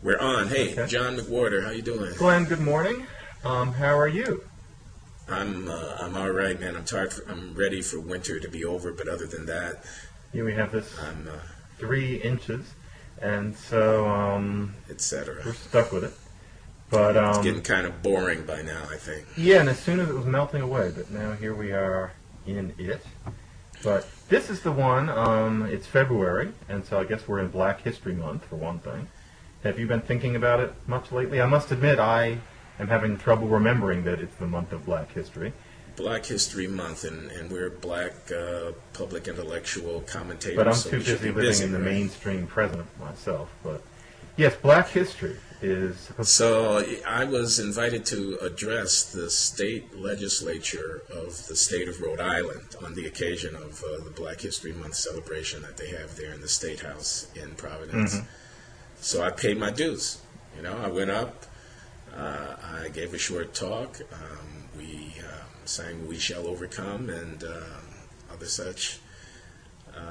We're on. Hey, Okay. John McWhorter, how you doing? Glenn, good morning. How are you? I'm all right, man. I'm tired. I'm ready for winter to be over, but other than that, Here we have this I'm 3 inches, and so etc. we're stuck with it. But It's getting kind of boring by now, I think. yeah, and as soon as it was melting away, but now here we are in it. But this is the one. It's February, and so I guess we're in Black History Month for one thing. Have you been thinking about it much lately? I must admit, I am having trouble remembering that it's the month of Black History. Black History Month, and we're black public intellectual commentators. But I'm so too we should busy be living in the right? mainstream present myself. But yes, Black History is... So I was invited to address the state legislature of the state of Rhode Island on the occasion of the Black History Month celebration that they have there in the State House in Providence. So I paid my dues. You know, I went up, I gave a short talk, we sang "We Shall Overcome" and other such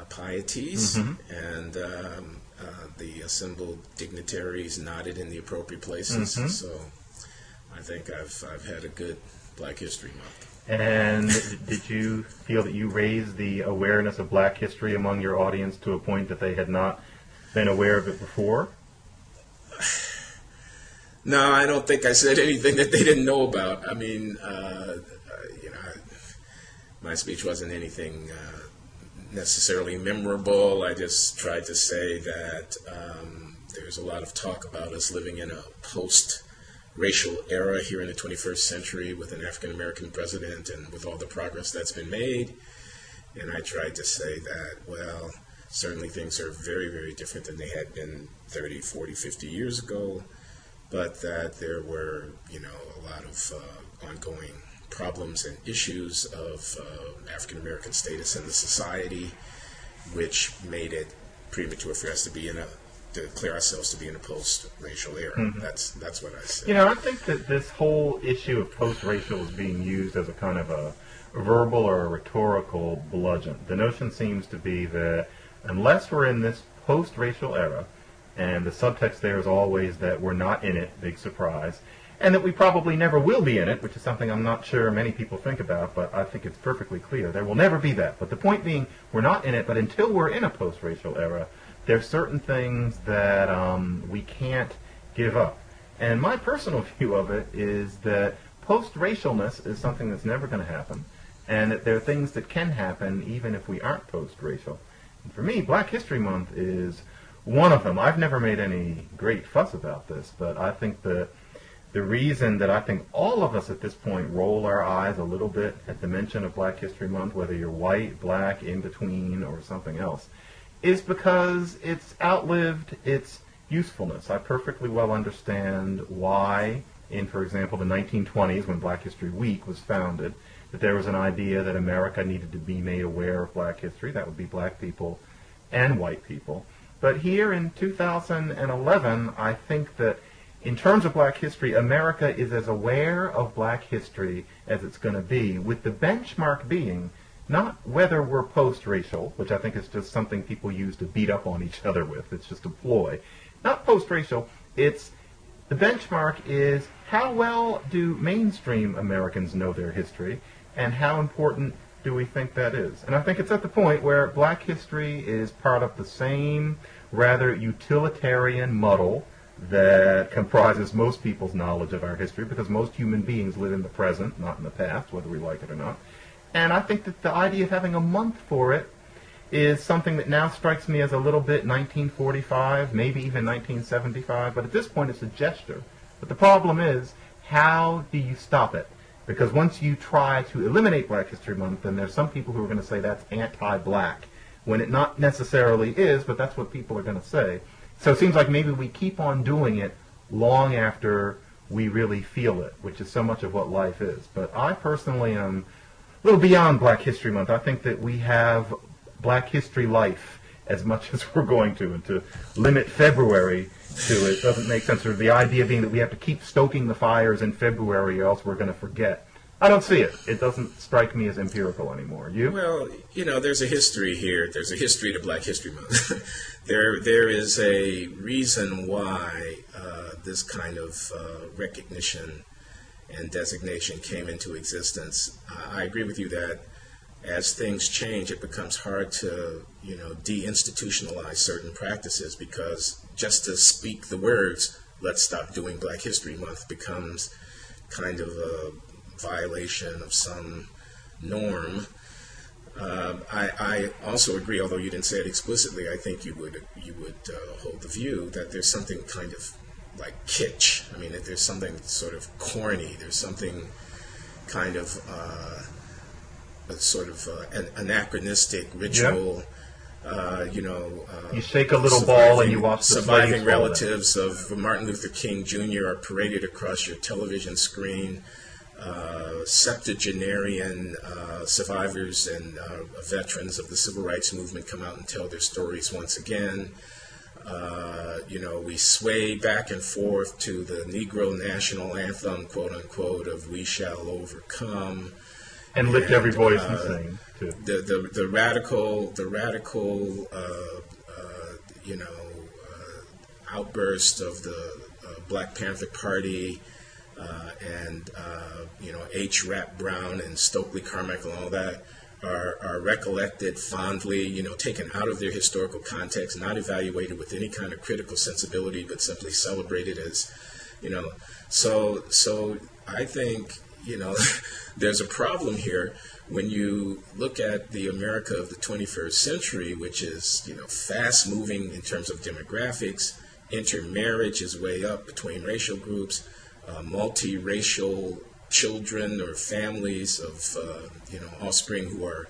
pieties, and the assembled dignitaries nodded in the appropriate places. So I think I've had a good Black History Month. And did you feel that you raised the awareness of Black history among your audience to a point that they had not been aware of it before? No, I don't think I said anything that they didn't know about. I mean, you know, my speech wasn't anything necessarily memorable. I just tried to say that there's a lot of talk about us living in a post-racial era here in the 21st century with an African-American president and with all the progress that's been made. And I tried to say that, well, certainly things are very, very different than they had been 30, 40, 50 years ago, but that there were, you know, a lot of ongoing problems and issues of African-American status in the society, which made it premature for us to declare ourselves to be in a post-racial era. That's what I said. You know, I think that this whole issue of post-racial is being used as a kind of a verbal or a rhetorical bludgeon. The notion seems to be that unless we're in this post-racial era, and the subtext there is always that we're not in it, big surprise, and that we probably never will be in it, which is something I'm not sure many people think about, but I think it's perfectly clear. There will never be that. But the point being, we're not in it, but until we're in a post-racial era, there's certain things that we can't give up. And my personal view of it is that post-racialness is something that's never going to happen, and that there are things that can happen even if we aren't post-racial. And for me, Black History Month is one of them. I've never made any great fuss about this, but I think that the reason that I think all of us at this point roll our eyes a little bit at the mention of Black History Month, whether you're white, black, in between, or something else, is because it's outlived its usefulness. I perfectly well understand why, in, for example, the 1920s, when Black History Week was founded, that there was an idea that America needed to be made aware of black history. That would be black people and white people. But here in 2011, I think that in terms of black history, America is as aware of black history as it's going to be, with the benchmark being not whether we're post-racial, which I think is just something people use to beat up on each other with. It's just a ploy. Not post-racial. It's the benchmark is how well do mainstream Americans know their history, and how important do we think that is? And I think it's at the point where black history is part of the same rather utilitarian muddle that comprises most people's knowledge of our history, because most human beings live in the present, not in the past, whether we like it or not. And I think that the idea of having a month for it is something that now strikes me as a little bit 1945, maybe even 1975, but at this point it's a gesture. But the problem is, how do you stop it? Because once you try to eliminate Black History Month, then there's some people who are going to say that's anti-black, when it not necessarily is, but that's what people are going to say. So it seems like maybe we keep on doing it long after we really feel it, which is so much of what life is. But I personally am a little beyond Black History Month. I think that we have Black History life as much as we're going to, and to limit February to it doesn't make sense. Or the idea being that we have to keep stoking the fires in February or else we're going to forget I don't see it. It doesn't strike me as empirical anymore. You? Well, there's a history here. There's a history to Black History Month. there is a reason why this kind of recognition and designation came into existence. I agree with you that as things change, it becomes hard to, deinstitutionalize certain practices, because just to speak the words, let's stop doing Black History Month, becomes kind of a violation of some norm. I also agree, although you didn't say it explicitly, I think you would hold the view that there's something kind of like kitsch. I mean, that there's something sort of corny. There's something kind of an anachronistic ritual. You shake a little ball and you watch the surviving relatives of Martin Luther King Jr. are paraded across your television screen. Septuagenarian survivors and veterans of the civil rights movement come out and tell their stories once again. We sway back and forth to the Negro national anthem, quote unquote, of "We Shall Overcome," and lift every voice and sing too. The radical outburst of the Black Panther Party. And H. Rap Brown and Stokely Carmichael and all that are recollected fondly, taken out of their historical context, not evaluated with any kind of critical sensibility, but simply celebrated as, So I think, there's a problem here when you look at the America of the 21st century, which is, fast moving in terms of demographics. Intermarriage is way up between racial groups. Multiracial children or families of offspring who are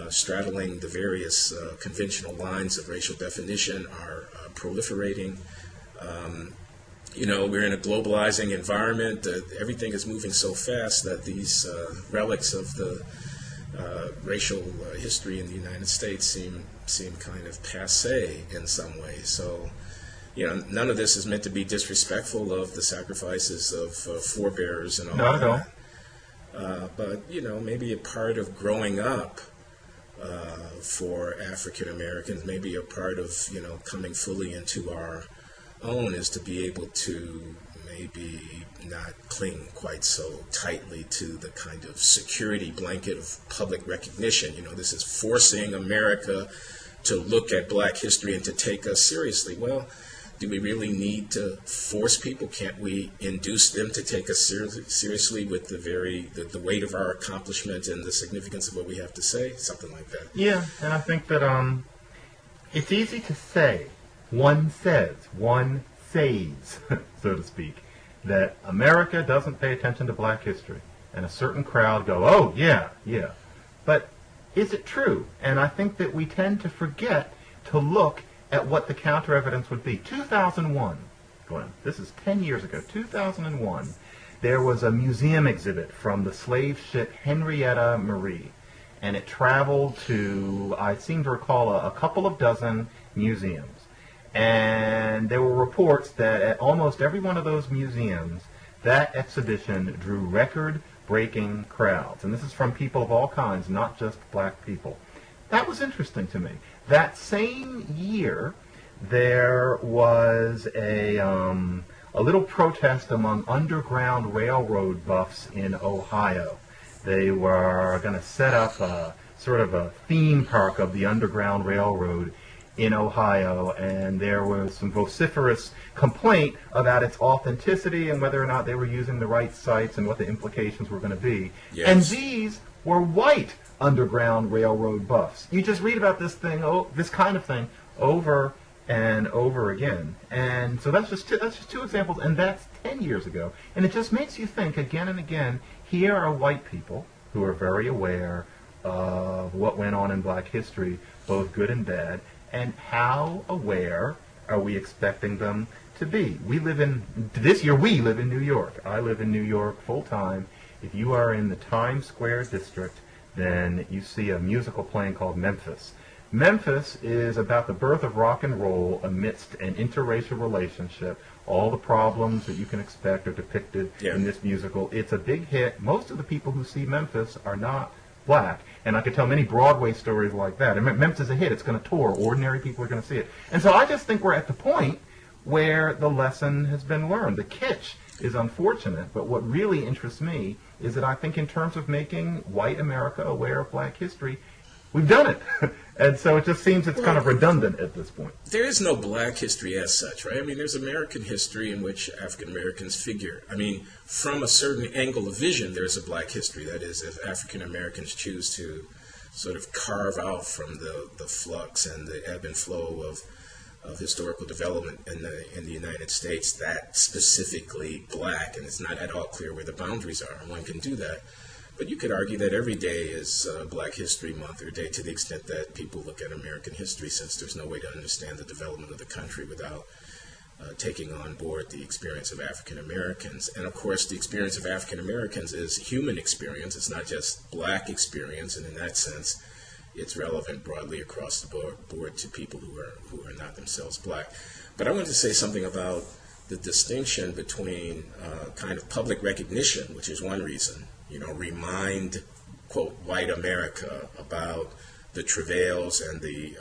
straddling the various conventional lines of racial definition are proliferating. We're in a globalizing environment. Everything is moving so fast that these relics of the racial history in the United States seem kind of passé in some ways. So. None of this is meant to be disrespectful of the sacrifices of forebears and all Not that. At all. But, maybe a part of growing up for African Americans, maybe a part of, coming fully into our own is to be able to maybe not cling quite so tightly to the kind of security blanket of public recognition. This is forcing America to look at Black history and to take us seriously. Well, do we really need to force people? Can't we induce them to take us seriously with the weight of our accomplishment and the significance of what we have to say? Something like that. Yeah, and I think that it's easy to say, one says, so to speak, that America doesn't pay attention to Black history. And a certain crowd go, oh, yeah. But is it true? And I think that we tend to forget to look at what the counter evidence would be. 2001, Glenn, this is 10 years ago, 2001, there was a museum exhibit from the slave ship Henrietta Marie, and it traveled to, I seem to recall, a couple of dozen museums. And there were reports that at almost every one of those museums, that exhibition drew record-breaking crowds. And this is from people of all kinds, not just Black people. That was interesting to me. That same year, there was a little protest among Underground Railroad buffs in Ohio. They were going to set up sort of a theme park of the Underground Railroad in Ohio, and there was some vociferous complaint about its authenticity and whether or not they were using the right sites and what the implications were going to be. Yes. And these were white Underground Railroad buffs. You just read about this kind of thing over and over again. And so that's just two examples, and that's 10 years ago. And it just makes you think again and again, here are white people who are very aware of what went on in Black history, both good and bad, and how aware are we expecting them to be? We live in New York. I live in New York full time. If you are in the Times Square district, then you see a musical playing called Memphis. Memphis is about the birth of rock and roll amidst an interracial relationship. All the problems that you can expect are depicted in this musical. It's a big hit. Most of the people who see Memphis are not black. And I could tell many Broadway stories like that. And Memphis is a hit. It's going to tour. Ordinary people are going to see it. And so I just think we're at the point where the lesson has been learned. The kitsch is unfortunate, but what really interests me is that I think in terms of making white America aware of black history, we've done it. And so it just seems it's kind of redundant at this point. There is no black history as such, right? I mean, there's American history in which African Americans figure. I mean, from a certain angle of vision, there's a black history. That is, if African Americans choose to sort of carve out from the flux and the ebb and flow of historical development in the United States, that specifically black, and it's not at all clear where the boundaries are. One can do that. But you could argue that every day is Black History Month or Day to the extent that people look at American history, since there's no way to understand the development of the country without taking on board the experience of African Americans. And of course, the experience of African Americans is human experience. It's not just black experience, and in that sense, it's relevant broadly across the board to people who are not themselves black. But I wanted to say something about the distinction between kind of public recognition, which is one reason, remind, quote, white America about the travails and the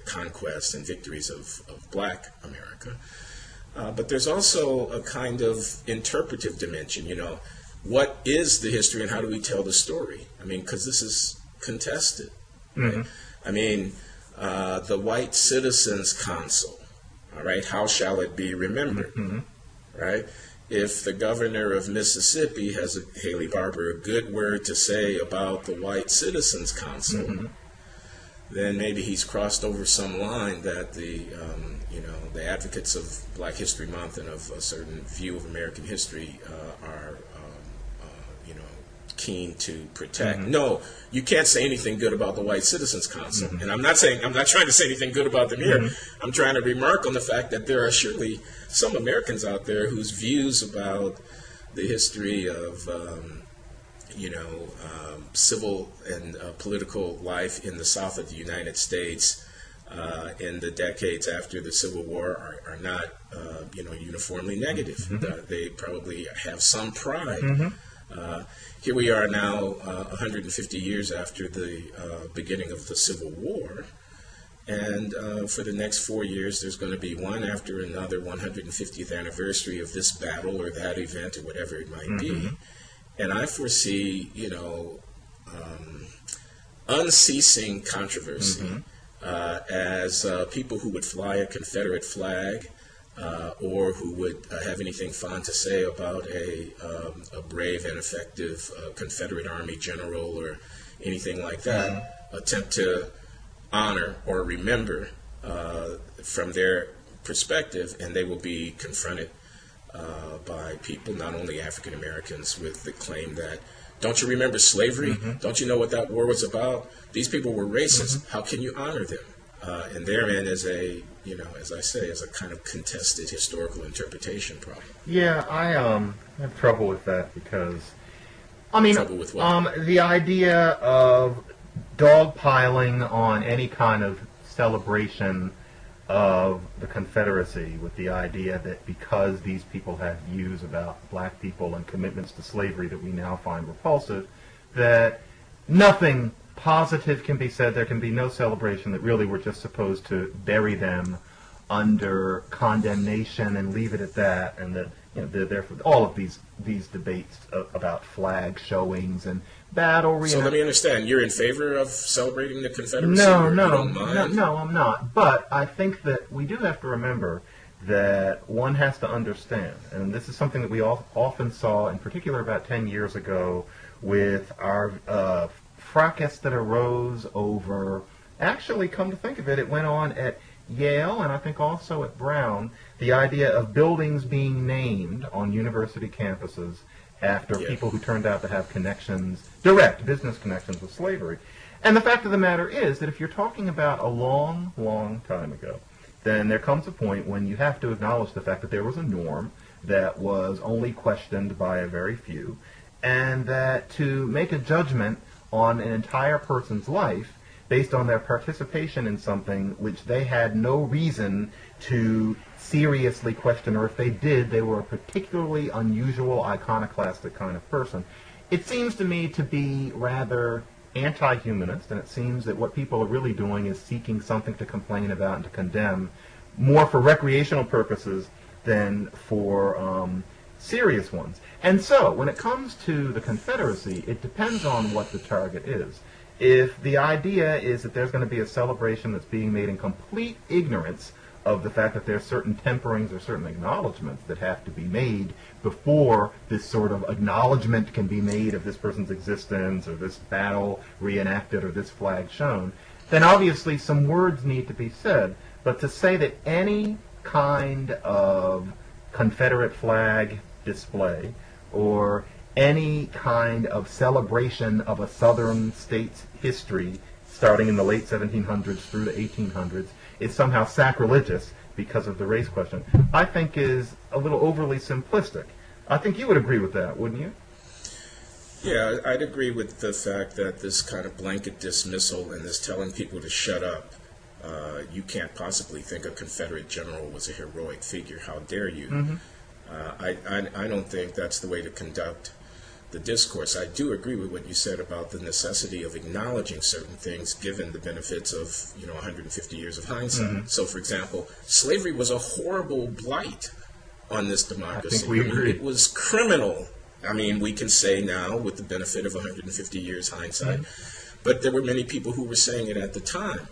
conquests and victories of black America. But there's also a kind of interpretive dimension, what is the history and how do we tell the story? I mean, because this is contested. Mm-hmm. Right? I mean, the White Citizens Council, all right, how shall it be remembered, mm-hmm. right? If the governor of Mississippi has, Haley Barbour, a good word to say about the White Citizens Council, mm-hmm. then maybe he's crossed over some line that the advocates of Black History Month and of a certain view of American history are keen to protect. Mm-hmm. No, you can't say anything good about the White Citizens Council. Mm-hmm. And I'm not trying to say anything good about them here. Mm-hmm. I'm trying to remark on the fact that there are surely some Americans out there whose views about the history of civil and political life in the South of the United States in the decades after the Civil War are not uniformly negative. Mm-hmm. They probably have some pride. Mm-hmm. Here we are now, 150 years after the beginning of the Civil War, and for the next 4 years, there's going to be one after another 150th anniversary of this battle or that event or whatever it might mm-hmm. be. And I foresee, unceasing controversy mm-hmm. As people who would fly a Confederate flag or who would have anything fond to say about a brave and effective Confederate Army general or anything like that, mm-hmm. attempt to honor or remember from their perspective, and they will be confronted by people, not only African Americans, with the claim that, don't you remember slavery? Mm-hmm. Don't you know what that war was about? These people were racist. Mm-hmm. How can you honor them? And therein is a, as I say, is a kind of contested historical interpretation problem. Yeah, I have trouble with that because, trouble with what? The idea of dogpiling on any kind of celebration of the Confederacy with the idea that because these people have views about black people and commitments to slavery that we now find repulsive, that nothing positive can be said, there can be no celebration, that really we're just supposed to bury them under condemnation and leave it at that, and that therefore all of these debates about flag showings and battle. So let me understand, you're in favor of celebrating the Confederacy? No, I'm not. But I think that we do have to remember that one has to understand, and this is something that we often saw, in particular about 10 years ago, with our fracas that arose over, actually, come to think of it, it went on at Yale and I think also at Brown, the idea of buildings being named on university campuses after people who turned out to have connections, direct business connections with slavery. And the fact of the matter is that if you're talking about a long, long time ago, then there comes a point when you have to acknowledge the fact that there was a norm that was only questioned by a very few, and that to make a judgment on an entire person's life, based on their participation in something which they had no reason to seriously question, or if they did, they were a particularly unusual, iconoclastic kind of person. It seems to me to be rather anti-humanist, and it seems that what people are really doing is seeking something to complain about and to condemn, more for recreational purposes than for serious ones. And so, when it comes to the Confederacy, it depends on what the target is. If the idea is that there's going to be a celebration that's being made in complete ignorance of the fact that there's certain temperings or certain acknowledgments that have to be made before this sort of acknowledgement can be made of this person's existence or this battle reenacted or this flag shown, then obviously some words need to be said. But to say that any kind of Confederate flag display or any kind of celebration of a southern state's history starting in the late 1700s through the 1800s is somehow sacrilegious because of the race question, I think is a little overly simplistic. I think you would agree with that, wouldn't you? Yeah, I'd agree with the fact that this kind of blanket dismissal and this telling people to shut up, you can't possibly think a Confederate general was a heroic figure. How dare you? Mm-hmm. I don't think that's the way to conduct the discourse. I do agree with what you said about the necessity of acknowledging certain things given the benefits of 150 years of hindsight. Mm-hmm. So, for example, slavery was a horrible blight on this democracy. I think we agree. It was criminal. I mean, we can say now with the benefit of 150 years hindsight, mm-hmm. but there were many people who were saying it at the time.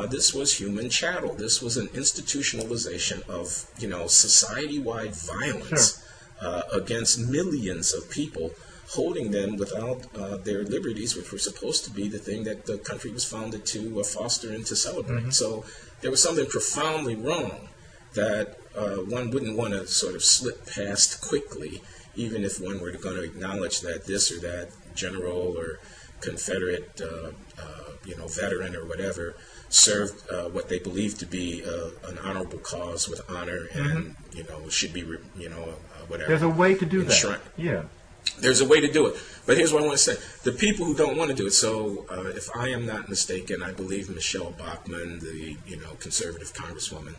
This was human chattel. This was an institutionalization of, society-wide violence against millions of people, holding them without their liberties, which were supposed to be the thing that the country was founded to foster and to celebrate. Mm-hmm. So there was something profoundly wrong that one wouldn't want to sort of slip past quickly, even if one were going to acknowledge that this or that general or Confederate, veteran or whatever served what they believed to be an honorable cause with honor and, mm-hmm. Should be, whatever. There's a way to do that. Yeah. There's a way to do it. But here's what I want to say. The people who don't want to do it, so if I am not mistaken, I believe Michele Bachmann, the conservative congresswoman,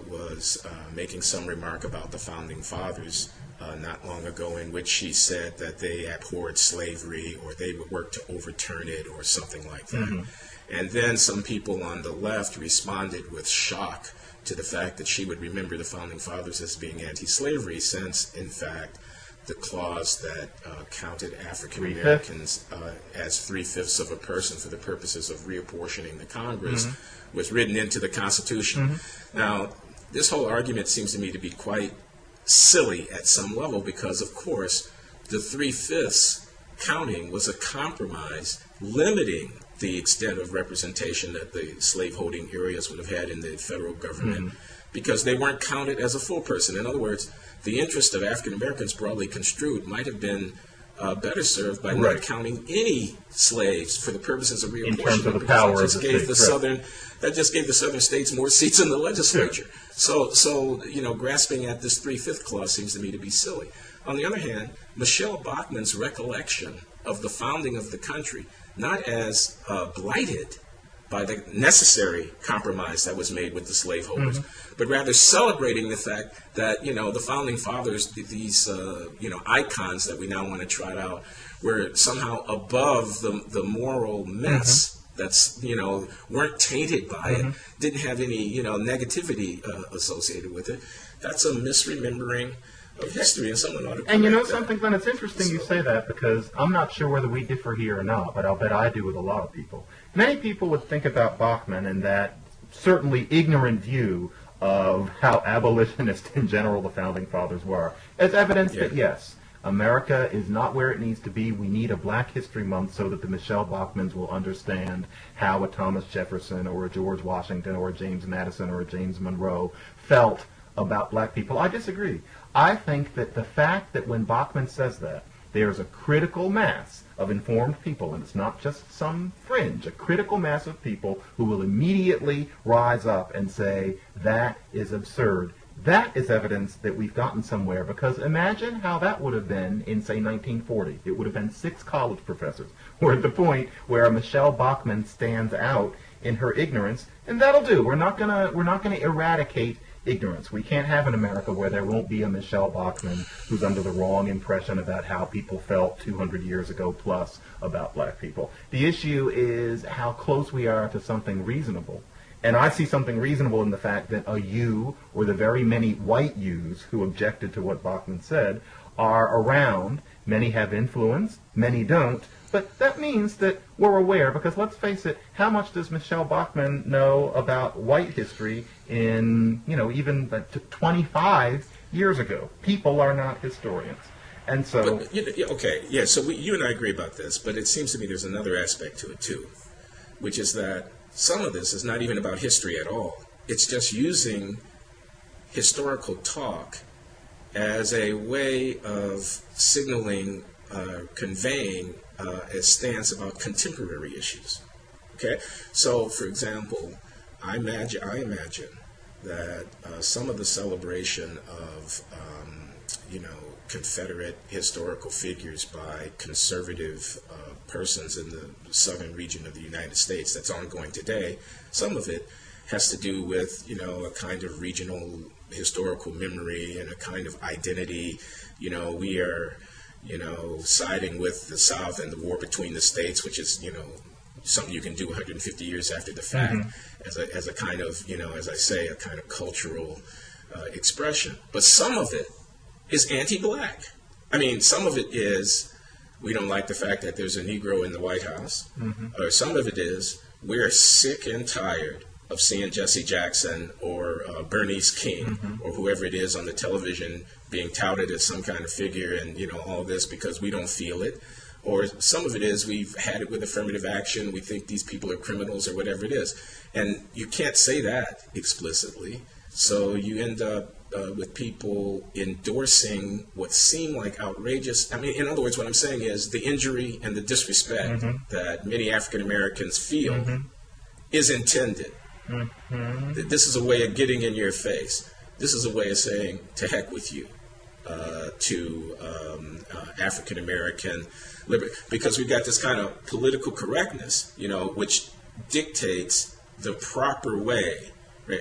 was making some remark about the Founding Fathers not long ago in which she said that they abhorred slavery or they would work to overturn it or something like that. Mm-hmm. And then some people on the left responded with shock to the fact that she would remember the Founding Fathers as being anti-slavery since, in fact, the clause that counted African Americans as 3/5 of a person for the purposes of reapportioning the Congress mm-hmm. was written into the Constitution. Mm-hmm. Now, this whole argument seems to me to be quite silly at some level because, of course, the 3/5 counting was a compromise limiting the extent of representation that the slaveholding areas would have had in the federal government mm-hmm. because they weren't counted as a full person. In other words, the interest of African Americans broadly construed might have been better served by not counting any slaves for the purposes of reapportionment. In terms of the power of the state. That just gave the southern states more seats in the legislature. Sure. So grasping at this 3/5 clause seems to me to be silly. On the other hand, Michele Bachmann's recollection of the founding of the country, not as blighted by the necessary compromise that was made with the slaveholders, mm-hmm. but rather celebrating the fact that, the Founding Fathers, these, icons that we now want to trot out, were somehow above the moral mess mm-hmm. that's, weren't tainted by mm-hmm. it, didn't have any, negativity associated with it. That's a misremembering of history, and someone ought to correct that. Something, Glenn, it's interesting you say that because I'm not sure whether we differ here or not, but I'll bet I do with a lot of people. Many people would think about Bachmann and that certainly ignorant view of how abolitionist in general the Founding Fathers were as evidence that, yes, America is not where it needs to be. We need a Black History Month so that the Michele Bachmanns will understand how a Thomas Jefferson or a George Washington or a James Madison or a James Monroe felt about black people. I disagree. I think that the fact that when Bachmann says that, there's a critical mass of informed people, and it's not just some fringe, a critical mass of people who will immediately rise up and say, that is absurd. That is evidence that we've gotten somewhere, because imagine how that would have been in, say, 1940. It would have been 6 college professors. We're at the point where Michele Bachmann stands out in her ignorance, and that'll do. We're not gonna eradicate ignorance. We can't have an America where there won't be a Michele Bachmann who's under the wrong impression about how people felt 200 years ago plus about black people. The issue is how close we are to something reasonable. And I see something reasonable in the fact that a you, or the very many white yous who objected to what Bachmann said, are around. Many have influence, many don't. But that means that we're aware, because let's face it, how much does Michele Bachmann know about white history in, even 25 years ago? People are not historians. And so... But, so you and I agree about this, but it seems to me there's another aspect to it, too, which is that some of this is not even about history at all. It's just using historical talk as a way of signaling, conveying a stance about contemporary issues. Okay? So, for example, I imagine that some of the celebration of, Confederate historical figures by conservative persons in the southern region of the United States that's ongoing today, some of it has to do with, a kind of regional historical memory and a kind of identity. We are, siding with the South in the war between the states, which is, something you can do 150 years after the fact, as a kind of, as I say, a kind of cultural expression. But some of it is anti-black. I mean, some of it is we don't like the fact that there's a Negro in the White House, or some of it is we're sick and tired of seeing Jesse Jackson or Bernice King or whoever it is on the television being touted as some kind of figure and, all this because we don't feel it. Or some of it is we've had it with affirmative action. We think these people are criminals or whatever it is. And you can't say that explicitly. So you end up with people endorsing what seem like outrageous. I mean, in other words, what I'm saying is the injury and the disrespect that many African Americans feel is intended. This is a way of getting in your face. This is a way of saying, to heck with you, to African American liberty. Because we've got this kind of political correctness, which dictates the proper way. Right?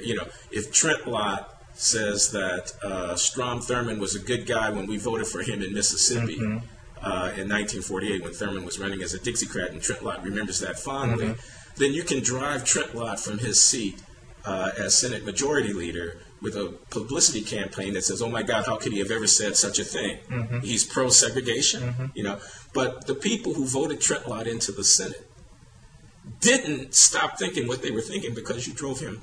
If Trent Lott says that Strom Thurmond was a good guy when we voted for him in Mississippi in 1948 when Thurmond was running as a Dixiecrat, and Trent Lott remembers that fondly, then you can drive Trent Lott from his seat as Senate Majority Leader with a publicity campaign that says, oh my God, how could he have ever said such a thing? He's pro-segregation, But the people who voted Trent Lott into the Senate didn't stop thinking what they were thinking because you drove him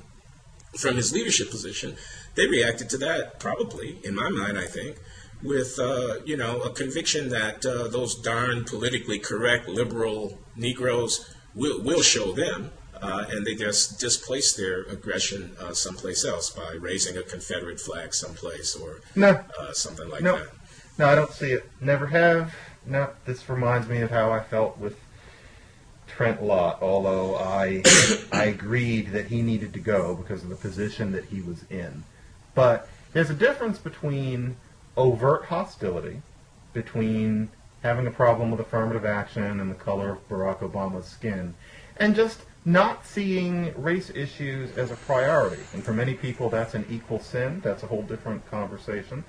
from his leadership position. They reacted to that, probably, in my mind, I think, with, a conviction that those darn politically correct liberal Negroes will show them, and they just displace their aggression someplace else by raising a Confederate flag someplace or something like that. No, I don't see it. Never have. No, this reminds me of how I felt with Trent Lott, although I agreed that he needed to go because of the position that he was in. But there's a difference between overt hostility, between having a problem with affirmative action and the color of Barack Obama's skin, and just not seeing race issues as a priority. And for many people, that's an equal sin. That's a whole different conversation.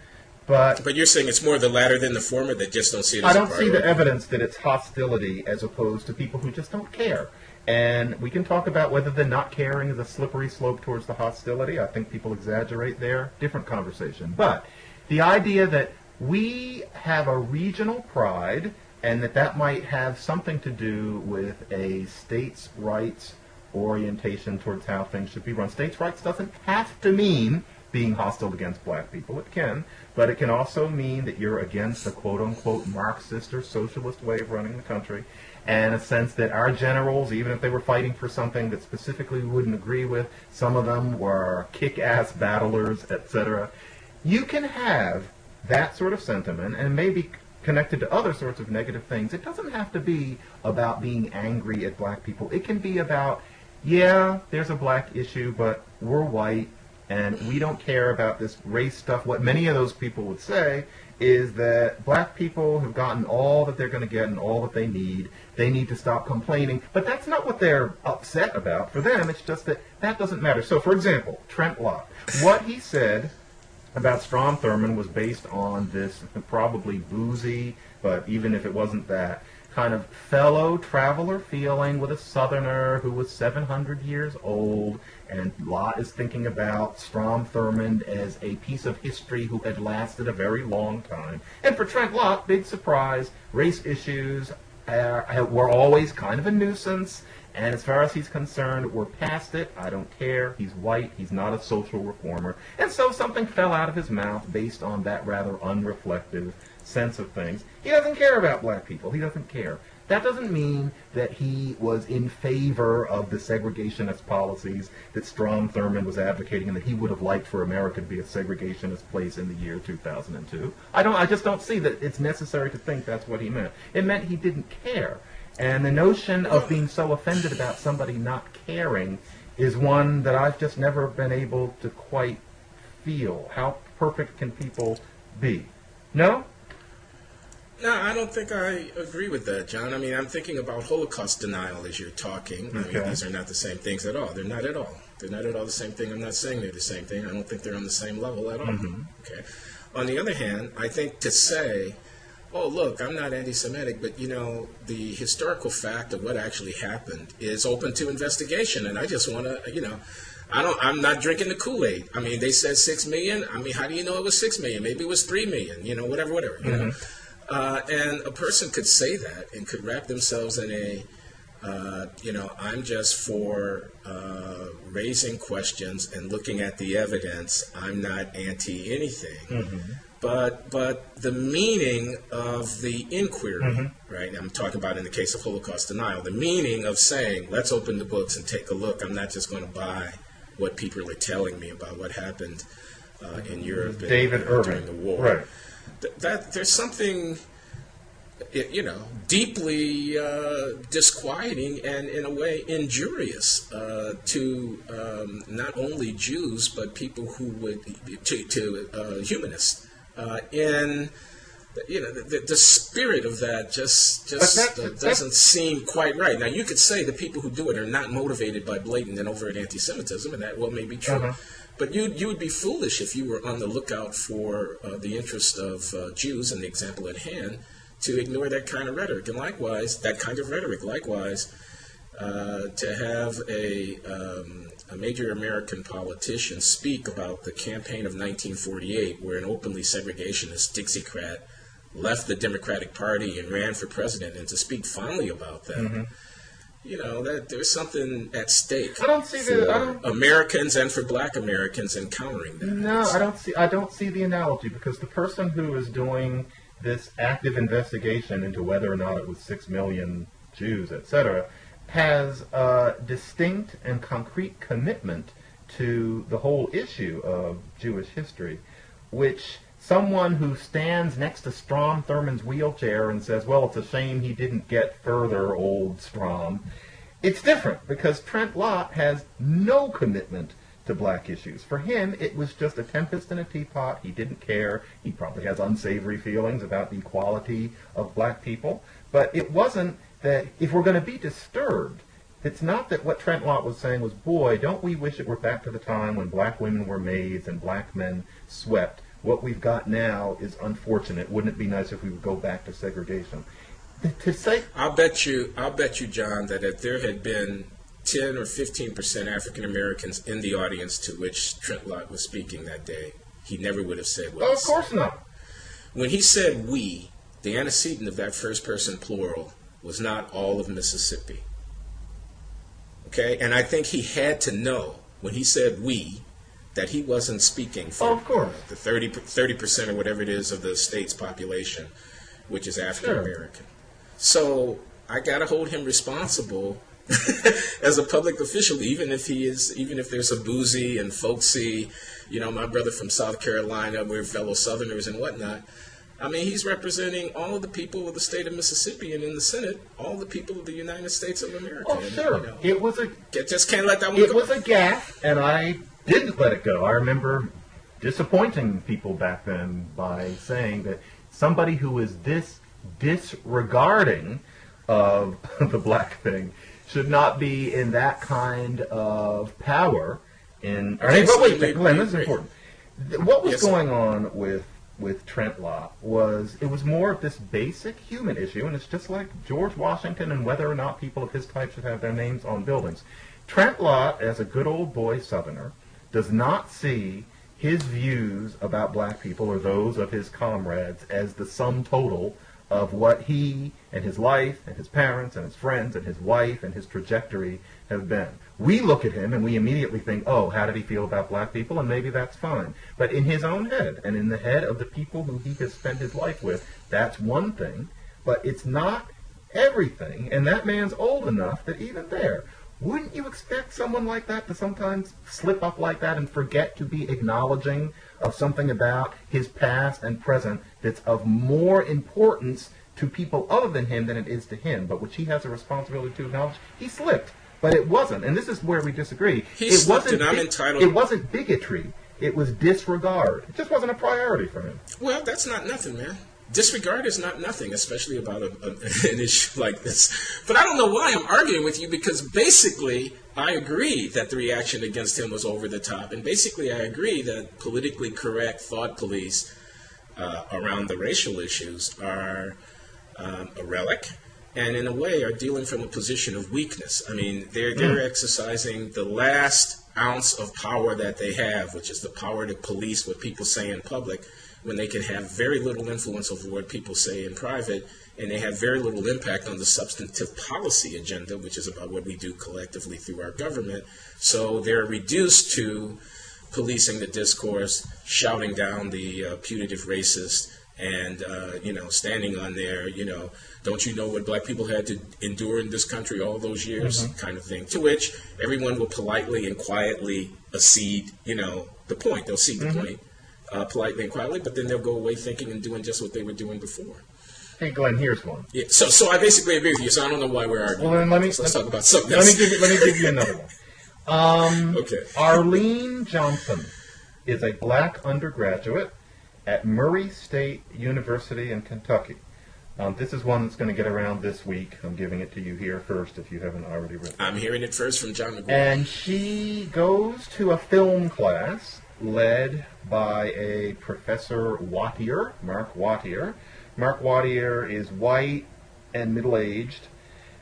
But you're saying it's more the latter than the former, that just don't see it as I a priority? don't see the evidence that it's hostility as opposed to people who just don't care. And we can talk about whether the not caring is a slippery slope towards the hostility. I think people exaggerate there. Different conversation. But the idea that we have a regional pride and that might have something to do with a states' rights orientation towards how things should be run. States' rights doesn't have to mean being hostile against black people. It can, but it can also mean that you're against the quote-unquote Marxist or socialist way of running the country, and a sense that our generals, even if they were fighting for something that specifically we wouldn't agree with, some of them were kick-ass battlers, etc. You can have that sort of sentiment and maybe connected to other sorts of negative things. It doesn't have to be about being angry at black people. It can be about, yeah, there's a black issue, but we're white, and we don't care about this race stuff. What many of those people would say is that black people have gotten all that they're going to get and all that they need. They need to stop complaining. But that's not what they're upset about. For them, it's just that that doesn't matter. So, for example, Trent Lott, what he said about Strom Thurmond was based on this probably boozy, but even if it wasn't that, kind of fellow traveler feeling with a Southerner who was 700 years old, and Lott is thinking about Strom Thurmond as a piece of history who had lasted a very long time. And for Trent Lott, big surprise, race issues were always kind of a nuisance, and as far as he's concerned, we're past it. I don't care. He's white. He's not a social reformer. And so something fell out of his mouth based on that rather unreflective sense of things. He doesn't care about black people. He doesn't care. That doesn't mean that he was in favor of the segregationist policies that Strom Thurmond was advocating and that he would have liked for America to be a segregationist place in the year 2002. I just don't see that it's necessary to think that's what he meant. It meant he didn't care. And the notion of being so offended about somebody not caring is one that I've just never been able to quite feel. How perfect can people be? No? No, I don't think I agree with that, John. I mean, I'm thinking about Holocaust denial as you're talking. I mean, these are not the same things at all. They're not at all. They're not at all the same thing. I'm not saying they're the same thing. I don't think they're on the same level at all. Okay. On the other hand, I think to say, oh, look, I'm not anti-Semitic, but, you know, the historical fact of what actually happened is open to investigation, and I just want to, you know, I'm not drinking the Kool-Aid. I mean, they said 6 million. I mean, how do you know it was 6 million? Maybe it was 3 million, you know, whatever, you know. And a person could say that and could wrap themselves in a, you know, I'm just for raising questions and looking at the evidence. I'm not anti-anything. But the meaning of the inquiry, right? I'm talking about in the case of Holocaust denial, the meaning of saying, let's open the books and take a look. I'm not just going to buy what people are telling me about what happened in Europe during the war. Right. That there's something, you know, deeply disquieting and in a way injurious to not only Jews but people who would to humanists. And you know, the spirit of that just doesn't seem quite right. Now, you could say the people who do it are not motivated by blatant and overt anti-Semitism, and that well may be true. But you would be foolish if you were on the lookout for the interest of Jews, in the example at hand, to ignore that kind of rhetoric. And likewise, that kind of rhetoric, likewise, to have a major American politician speak about the campaign of 1948, where an openly segregationist Dixiecrat left the Democratic Party and ran for president, and to speak fondly about that. You know, that there's something at stake for Americans and for black Americans encountering that. No, I don't see the analogy, because the person who is doing this active investigation into whether or not it was 6 million Jews, etc., has a distinct and concrete commitment to the whole issue of Jewish history, which someone who stands next to Strom Thurmond's wheelchair and says, well, it's a shame he didn't get further, old Strom. It's different, because Trent Lott has no commitment to black issues. For him, it was just a tempest in a teapot. He didn't care. He probably has unsavory feelings about the equality of black people. But it wasn't that if we're going to be disturbed, it's not that what Trent Lott was saying was, boy, don't we wish it were back to the time when black women were maids and black men swept. What we've got now is unfortunate. Wouldn't it be nice if we would go back to segregation? To say, I'll bet you, John, that if there had been 10 or 15% African Americans in the audience to which Trent Lott was speaking that day, he never would have said what he said. Of course not. When he said we, the antecedent of that first person plural was not all of Mississippi. Okay? And I think he had to know when he said we that he wasn't speaking for the 30% or whatever it is of the state's population, which is African American. So I got to hold him responsible as a public official, even if there's a boozy and folksy, you know, my brother from South Carolina, we're fellow Southerners and whatnot. I mean, he's representing all of the people of the state of Mississippi, and in the Senate, all the people of the United States of America. Oh, and, sure. you know, It was just can't let that one go. It was a gaffe, and I didn't let it go. I remember disappointing people back then by saying that somebody who is this disregarding of the black thing should not be in that kind of power. But wait, Glenn, this is important. What was going on with Trent Lott was it was more of this basic human issue, and it's just like George Washington and whether or not people of his type should have their names on buildings. Trent Lott, as a good old boy Southerner, does not see his views about black people or those of his comrades as the sum total of what he and his life and his parents and his friends and his wife and his trajectory have been. We look at him and we immediately think, oh, how did he feel about black people? And maybe that's fine. But in his own head and in the head of the people who he has spent his life with, that's one thing. But it's not everything. And that man's old enough that even there, wouldn't you expect someone like that to sometimes slip up like that and forget to be acknowledging of something about his past and present that's of more importance to people other than him than it is to him, but which he has a responsibility to acknowledge? He slipped, but it wasn't, and this is where we disagree. It wasn't bigotry. It was disregard. It just wasn't a priority for him. Well, that's not nothing, man. Disregard is not nothing, especially about an issue like this. But I don't know why I'm arguing with you, because basically I agree that the reaction against him was over the top. And basically I agree that politically correct thought police around the racial issues are a relic, and in a way are dealing from a position of weakness. I mean, they're exercising the last ounce of power that they have, which is the power to police what people say in public, when they can have very little influence over what people say in private, and they have very little impact on the substantive policy agenda, which is about what we do collectively through our government. So they're reduced to policing the discourse, shouting down the putative racist, and, standing on there, don't you know what black people had to endure in this country all those years, kind of thing, to which everyone will politely and quietly accede, the point. They'll see the point. Politely and quietly, but then they'll go away thinking and doing just what they were doing before. Hey, Glenn, here's one. Yeah, so I basically agree with you, so I don't know why we're arguing. Well, then let's talk about something else. Let me give you another one. Okay. Arlene Johnson is a black undergraduate at Murray State University in Kentucky. This is one that's going to get around this week. I'm giving it to you here first if you haven't already read it. I'm hearing it first from John McWhorter. And she goes to a film class led by a Professor Wattier, Mark Wattier. Mark Wattier is white and middle-aged.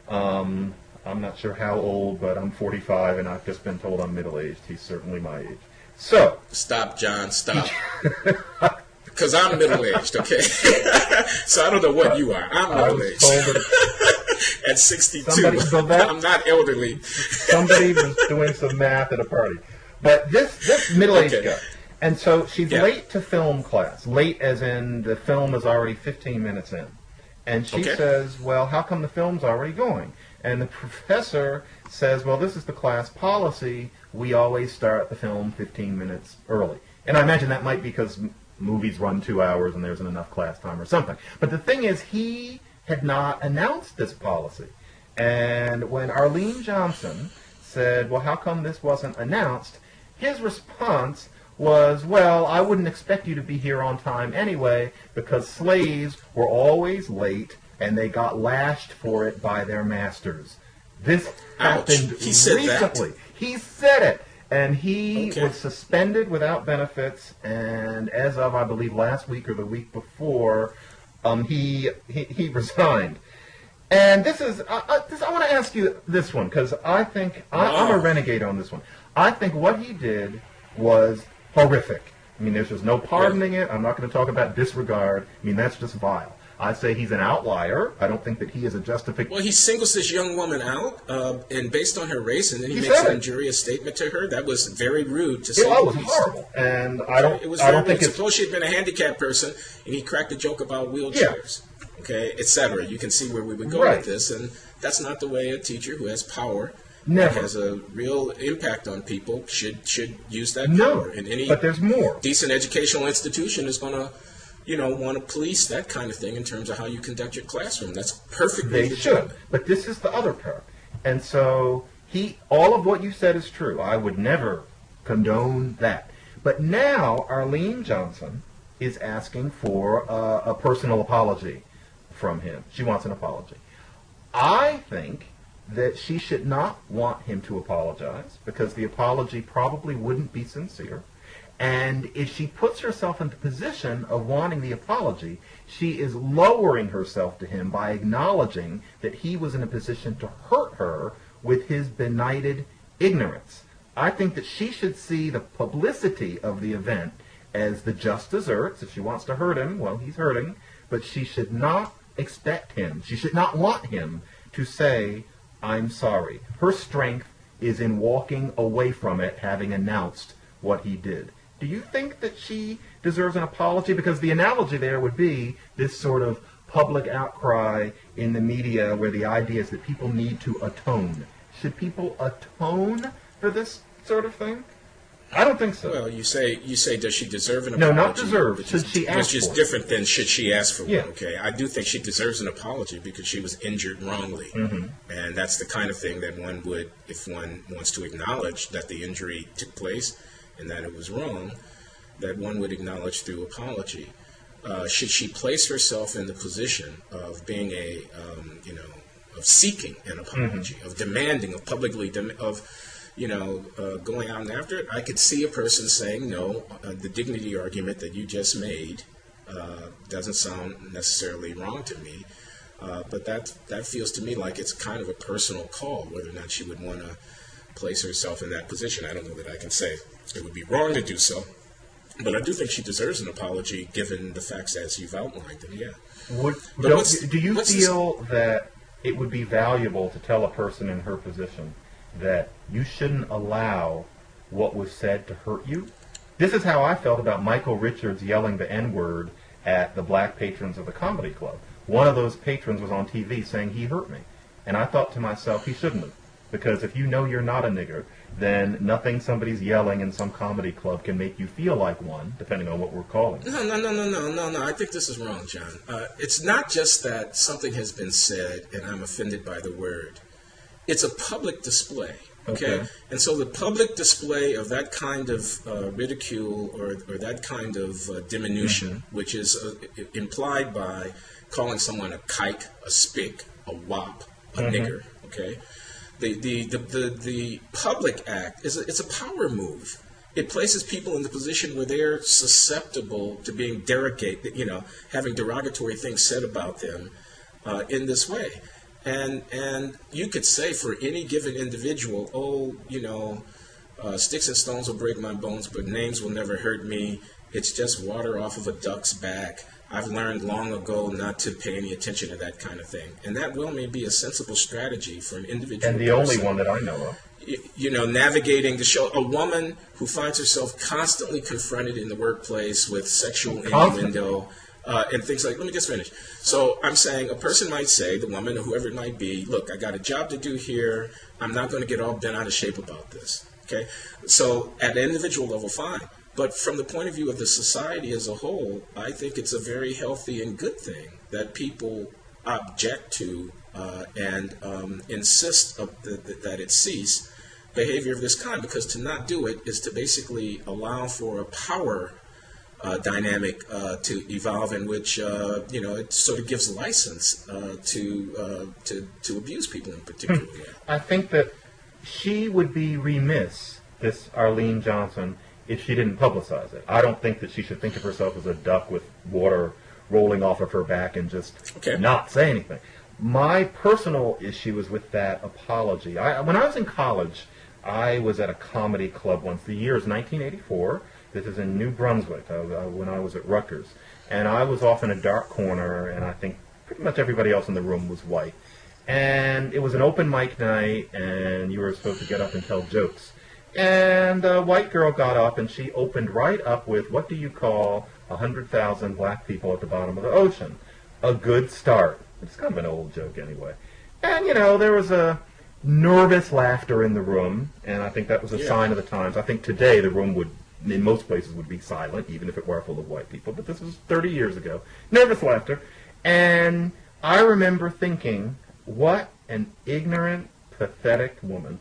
I'm not sure how old, but I'm 45, and I've just been told I'm middle-aged. He's certainly my age. So... Stop, John, stop. Because I'm middle-aged, okay? So I don't know what you are. I'm middle-aged. At 62. I'm not elderly. Somebody was doing some math at a party. But this middle-aged guy. And so she's late to film class. Late as in the film is already 15 minutes in. And she says, well, how come the film's already going? And the professor says, well, this is the class policy. We always start the film 15 minutes early. And I imagine that might be because movies run 2 hours and there isn't enough class time or something. But the thing is, he had not announced this policy. And when Arlene Johnson said, well, how come this wasn't announced? His response was, well, I wouldn't expect you to be here on time anyway, because slaves were always late and they got lashed for it by their masters. This happened recently. He said it. And he was suspended without benefits, and as of, I believe, last week or the week before, he resigned. And this is, I want to ask you this one, because I think, I'm a renegade on this one. I think what he did was horrific. I mean, there's just no pardoning it. I'm not going to talk about disregard. I mean, that's just vile. I say he's an outlier. I don't think that he is a justification. Well, he singles this young woman out, and based on her race, and then he makes an injurious statement to her. That was very rude to say. It was horrible, and I don't think it's... Suppose she had been a handicapped person, and he cracked a joke about wheelchairs, etc. You can see where we would go with this, and that's not the way a teacher who has power, Never. has a real impact on people, should use that no, power. And any but there's more. Decent educational institution is going to want to police that kind of thing in terms of how you conduct your classroom. That's perfectly They should. But this is the other part. And so all of what you said is true. I would never condone that. But now Arlene Johnson is asking for a personal apology from him. She wants an apology. I think that she should not want him to apologize because the apology probably wouldn't be sincere. And if she puts herself in the position of wanting the apology, she is lowering herself to him by acknowledging that he was in a position to hurt her with his benighted ignorance. I think that she should see the publicity of the event as the just desserts. If she wants to hurt him, well, he's hurting. But she should not expect him. She should not want him to say, I'm sorry. Her strength is in walking away from it, having announced what he did. Do you think that she deserves an apology? Because the analogy there would be this sort of public outcry in the media where the idea is that people need to atone. Should people atone for this sort of thing? I don't think so. Well, you say, does she deserve an apology? No, not deserve. Should she ask for it? Which is different than should she ask for Yeah. one, okay? I do think she deserves an apology because she was injured wrongly. Mm-hmm. And that's the kind of thing that one would, if one wants to acknowledge that the injury took place and that it was wrong, that one would acknowledge through apology. Should she place herself in the position of being of seeking an apology, of demanding, of publicly, going out and after it? I could see a person saying, no, the dignity argument that you just made doesn't sound necessarily wrong to me. But that feels to me like it's kind of a personal call, whether or not she would want to place herself in that position. I don't know that I can say it would be wrong to do so. But I do think she deserves an apology given the facts as you've outlined them, yeah. Do you feel that it would be valuable to tell a person in her position that you shouldn't allow what was said to hurt you? This is how I felt about Michael Richards yelling the N-word at the black patrons of the comedy club. One of those patrons was on TV saying he hurt me. And I thought to myself, he shouldn't have. Because if you know you're not a nigger, then nothing somebody's yelling in some comedy club can make you feel like one, depending on what we're calling it. No. I think this is wrong, John. It's not just that something has been said and I'm offended by the word. It's a public display, okay? And so the public display of that kind of ridicule or that kind of diminution, which is implied by calling someone a kike, a spick, a wop, a nigger, okay? The public act it's a power move. It places people in the position where they're susceptible to being having derogatory things said about them in this way. And you could say for any given individual, sticks and stones will break my bones, but names will never hurt me. It's just water off of a duck's back. I've learned long ago not to pay any attention to that kind of thing. And that may be a sensible strategy for an individual And the only one that I know of. Navigating the show. A woman who finds herself constantly confronted in the workplace with sexual innuendo and things like, let me just finish. So I'm saying a person might say, the woman or whoever it might be, look, I got a job to do here. I'm not going to get all bent out of shape about this. Okay? So at an individual level, fine. But from the point of view of the society as a whole, I think it's a very healthy and good thing that people object to and insist that it cease behavior of this kind, because to not do it is to basically allow for a power dynamic to evolve in which it sort of gives license to abuse people in particular. I think that she would be remiss, this Arlene Johnson, if she didn't publicize it. I don't think that she should think of herself as a duck with water rolling off of her back and just not say anything. My personal issue is with that apology. When I was in college, I was at a comedy club once. The year is 1984. This is in New Brunswick when I was at Rutgers. And I was off in a dark corner, and I think pretty much everybody else in the room was white. And it was an open mic night, and you were supposed to get up and tell jokes. And a white girl got up, and she opened right up with, what do you call 100,000 black people at the bottom of the ocean? A good start. It's kind of an old joke anyway. And, there was a nervous laughter in the room, and I think that was a sign of the times. I think today the room would, in most places, would be silent, even if it were full of white people. But this was 30 years ago. Nervous laughter. And I remember thinking, what an ignorant, pathetic woman.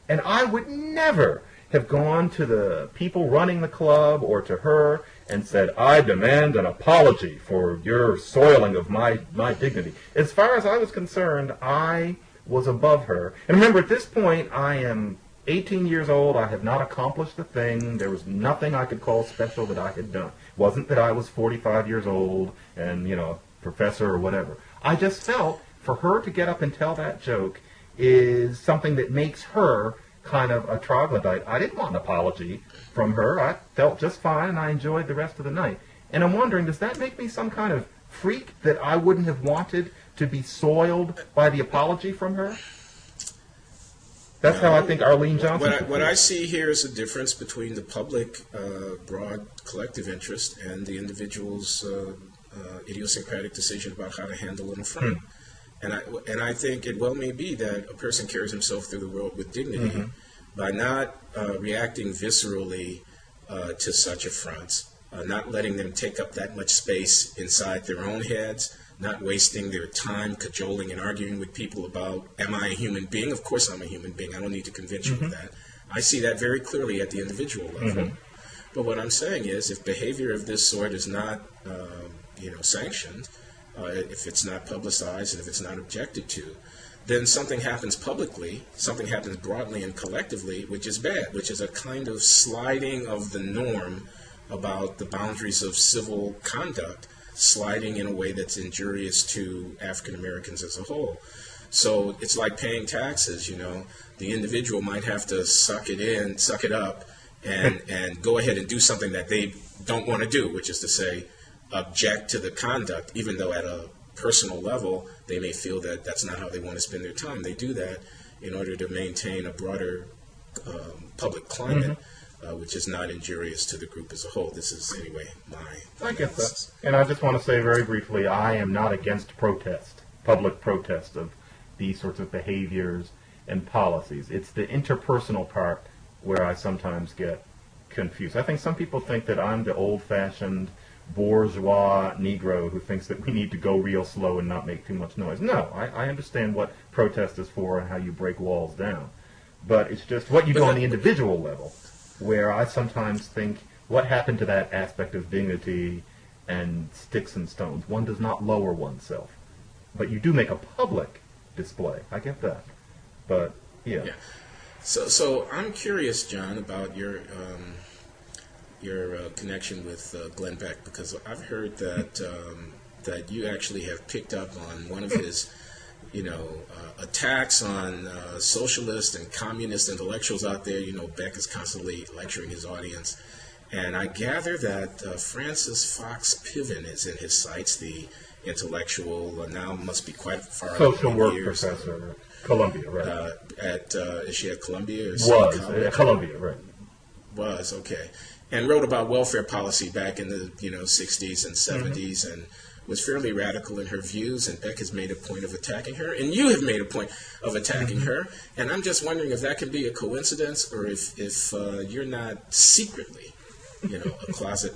And I would never have gone to the people running the club or to her and said, I demand an apology for your soiling of my dignity. As far as I was concerned, I was above her. And remember, at this point, I am 18 years old. I have not accomplished a thing. There was nothing I could call special that I had done. It wasn't that I was 45 years old and, a professor or whatever. I just felt for her to get up and tell that joke is something that makes her kind of a troglodyte. I didn't want an apology from her. I felt just fine, and I enjoyed the rest of the night. And I'm wondering, does that make me some kind of freak that I wouldn't have wanted to be soiled by the apology from her? That's how I think Arlene Johnson. What I see here is a difference between the public, broad collective interest and the individual's idiosyncratic decision about how to handle an affront. And I think it well may be that a person carries himself through the world with dignity by not reacting viscerally to such affronts, not letting them take up that much space inside their own heads, not wasting their time cajoling and arguing with people about, am I a human being? Of course I'm a human being. I don't need to convince you of that. I see that very clearly at the individual level. But what I'm saying is, if behavior of this sort is not, sanctioned, if it's not publicized and if it's not objected to, then something happens publicly, something happens broadly and collectively, which is bad, which is a kind of sliding of the norm about the boundaries of civil conduct, sliding in a way that's injurious to African Americans as a whole. So it's like paying taxes, The individual might have to suck it up, and go ahead and do something that they don't want to do, which is to say, object to the conduct, even though at a personal level they may feel that that's not how they want to spend their time. They do that in order to maintain a broader public climate, which is not injurious to the group as a whole. This is, anyway, I get that. And I just want to say very briefly, I am not against public protest of these sorts of behaviors and policies. It's the interpersonal part where I sometimes get confused. I think some people think that I'm the old-fashioned bourgeois Negro who thinks that we need to go real slow and not make too much noise. No, I understand what protest is for and how you break walls down. But it's just what you do on the individual level, where I sometimes think, what happened to that aspect of dignity and sticks and stones? One does not lower oneself. But you do make a public display. I get that. But, yeah. So I'm curious, John, about your connection with Glenn Beck, because I've heard that you actually have picked up on one of his, attacks on socialist and communist intellectuals out there. Beck is constantly lecturing his audience, and I gather that Francis Fox Piven is in his sights, the intellectual, now must be quite far social work professor at Columbia, right? Is she at Columbia? Or at Columbia, right? Was, okay. And wrote about welfare policy back in the 60s and 70s, and was fairly radical in her views, and Beck has made a point of attacking her, and you have made a point of attacking her, and I'm just wondering if that can be a coincidence, or if you're not secretly, a closet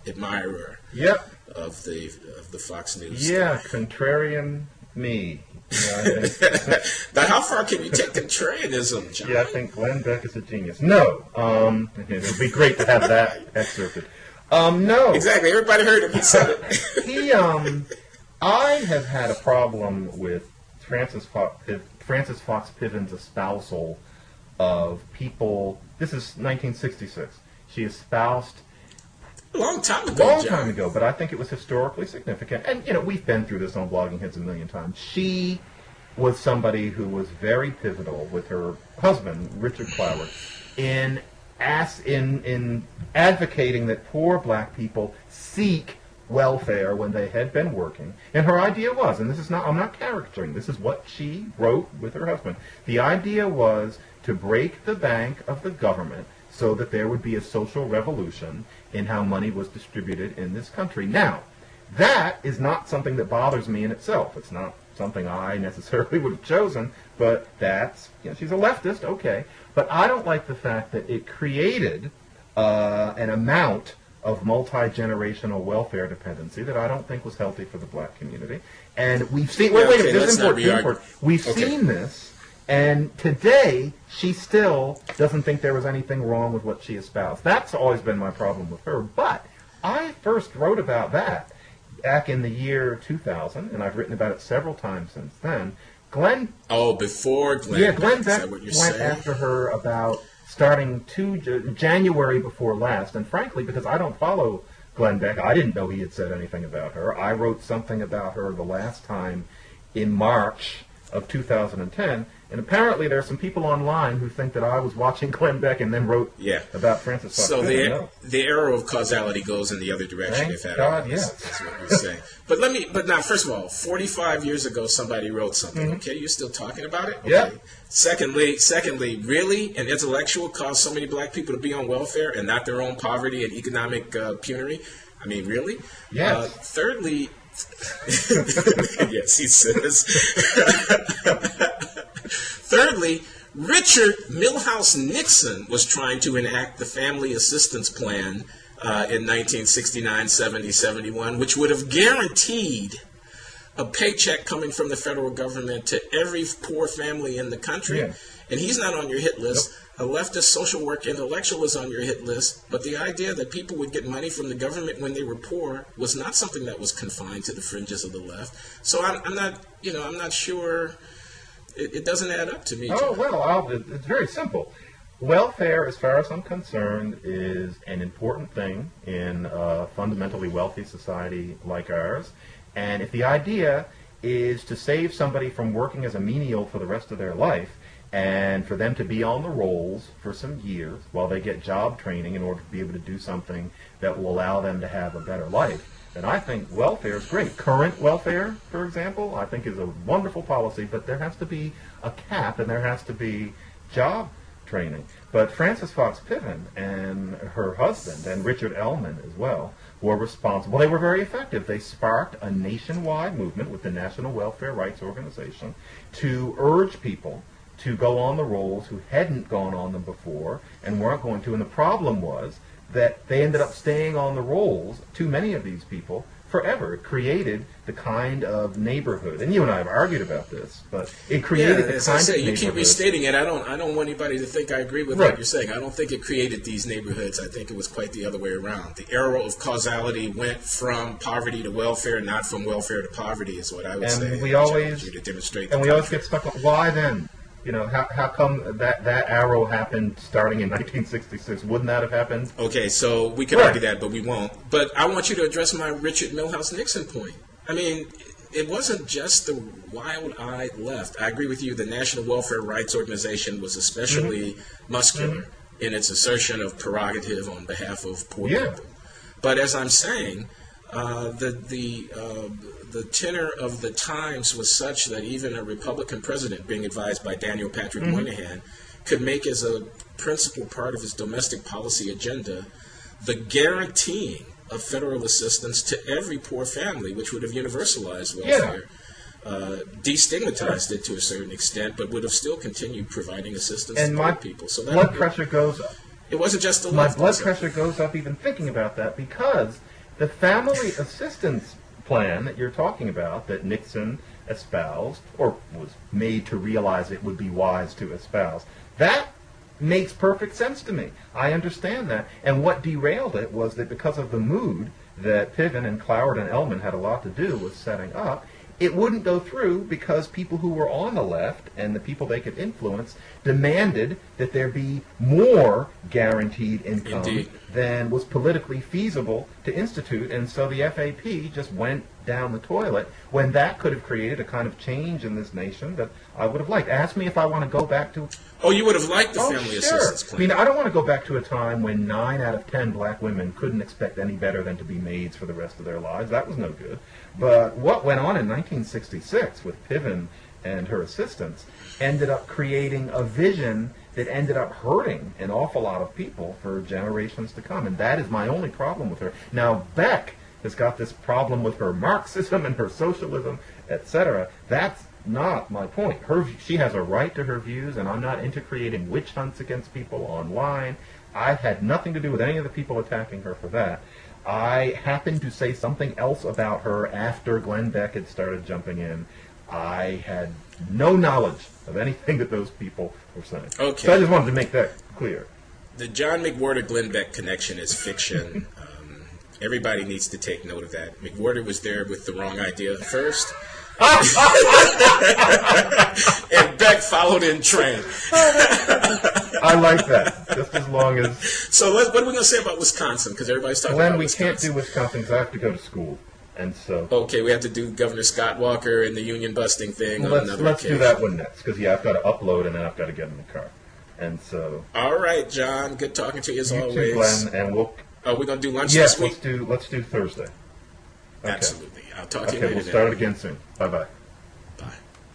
admirer of the Fox News. Yeah, contrarian me. Now, how far can you take contrarianism, John? Yeah, I think Glenn Beck is a genius. No. It would be great to have that excerpted. No. Exactly. Everybody heard him. He said it. I have had a problem with Francis Fox Piven's espousal of people. This is 1966. She espoused a long time ago, but I think it was historically significant. And, we've been through this on Blogging Heads a million times. She was somebody who was very pivotal with her husband, Richard Cloward, in advocating that poor black people seek welfare when they had been working. And her idea was, and I'm not caricaturing, this is what she wrote with her husband. The idea was to break the bank of the government so that there would be a social revolution in how money was distributed in this country. Now, that is not something that bothers me in itself. It's not something I necessarily would have chosen, but that's, she's a leftist, okay. But I don't like the fact that it created an amount of multi-generational welfare dependency that I don't think was healthy for the black community. And we've seen, wait a minute, this is important. We've seen this And today, she still doesn't think there was anything wrong with what she espoused. That's always been my problem with her. But I first wrote about that back in the year 2000, and I've written about it several times since then. Before Glenn. Yeah, Glenn Beck went after her about starting January before last, and frankly, because I don't follow Glenn Beck, I didn't know he had said anything about her. I wrote something about her the last time in March of 2010, and apparently there are some people online who think that I was watching Glenn Beck and then wrote about Frances Fox. So the arrow of causality goes in the other direction. Thank if at God, all. yes. That's what you're saying. But now, first of all, 45 years ago, somebody wrote something. Okay, you're still talking about it. Okay. Yeah. Secondly, really, an intellectual caused so many black people to be on welfare and not their own poverty and economic penury. I mean, really? Yes. Thirdly, yes, he says. Thirdly, Richard Milhouse Nixon was trying to enact the Family Assistance Plan in 1969, 70, 71, which would have guaranteed a paycheck coming from the federal government to every poor family in the country. Yeah. And he's not on your hit list. Nope. A leftist social work intellectual is on your hit list, but the idea that people would get money from the government when they were poor was not something that was confined to the fringes of the left. So I'm not sure. It doesn't add up to me. Oh, well, it's very simple. Welfare, as far as I'm concerned, is an important thing in a fundamentally wealthy society like ours. And if the idea is to save somebody from working as a menial for the rest of their life, and for them to be on the rolls for some years while they get job training in order to be able to do something that will allow them to have a better life, then I think welfare is great. Current welfare, for example, I think is a wonderful policy, but there has to be a cap and there has to be job training. But Frances Fox Piven and her husband, and Richard Ellman as well, were responsible. They were very effective. They sparked a nationwide movement with the National Welfare Rights Organization to urge people to go on the rolls who hadn't gone on them before and weren't going to. And the problem was that they ended up staying on the rolls, too many of these people, forever. It created the kind of neighborhood, and you and I have argued about this, but it created the kind as I say, of you neighborhood. keep restating it. I don't want anybody to think I agree with Right. what you're saying. I don't think it created these neighborhoods. I think it was quite the other way around. The arrow of causality went from poverty to welfare, not from welfare to poverty, is what I would say. And we always you to demonstrate get stuck on why then. You know, how come that arrow happened starting in 1966? Wouldn't that have happened? Okay, so we can argue that, but we won't. But I want you to address my Richard Milhouse Nixon point. I mean, it wasn't just the wild-eyed left. I agree with you. The National Welfare Rights Organization was especially muscular in its assertion of prerogative on behalf of poor people. But as I'm saying, the tenor of the times was such that even a Republican president, being advised by Daniel Patrick Moynihan, could make as a principal part of his domestic policy agenda the guaranteeing of federal assistance to every poor family, which would have universalized welfare, destigmatized it to a certain extent, but would have still continued providing assistance to poor people. So that blood pressure goes up. It wasn't just the My left. blood pressure goes up even thinking about that, because the family assistance plan that you're talking about, that Nixon espoused, or was made to realize it would be wise to espouse, that makes perfect sense to me. I understand that. And what derailed it was that because of the mood that Piven and Cloward and Ellman had a lot to do with setting up, it wouldn't go through because people who were on the left and the people they could influence demanded that there be more guaranteed income than was politically feasible to institute. And so the FAP just went down the toilet when that could have created a kind of change in this nation that I would have liked. Ask me if I want to go back to... Oh, you would have liked the family assistance plan. I mean, I don't want to go back to a time when 9 out of 10 black women couldn't expect any better than to be maids for the rest of their lives. That was no good. But what went on in 1966 with Piven and her assistants ended up creating a vision that ended up hurting an awful lot of people for generations to come. And that is my only problem with her. Now, Beck has got this problem with her Marxism and her socialism, etc. That's not my point. She has a right to her views, and I'm not into creating witch hunts against people online. I had nothing to do with any of the people attacking her for that. I happened to say something else about her after Glenn Beck had started jumping in. I had no knowledge of anything that those people were saying. Okay. So I just wanted to make that clear. The John McWhorter Glenn Beck connection is fiction. Everybody needs to take note of that. McWhorter was there with the wrong idea first. And Beck followed in Trent. I like that. Just as long as... So what are we going to say about Wisconsin? Because everybody's talking Glenn, about we Wisconsin. can't do Wisconsin because I have to go to school. And so... Okay, we have to do Governor Scott Walker and the union busting thing on another Let's occasion. do that one next, because I've got to upload and then I've got to get in the car. And so... All right, John. Good talking to you as You always. too, Glenn, and we'll... Are we going to do lunch Yes, this week? let's do Thursday. Okay. Absolutely. I'll talk to you Okay, later. we'll start it again soon. Bye-bye. Bye.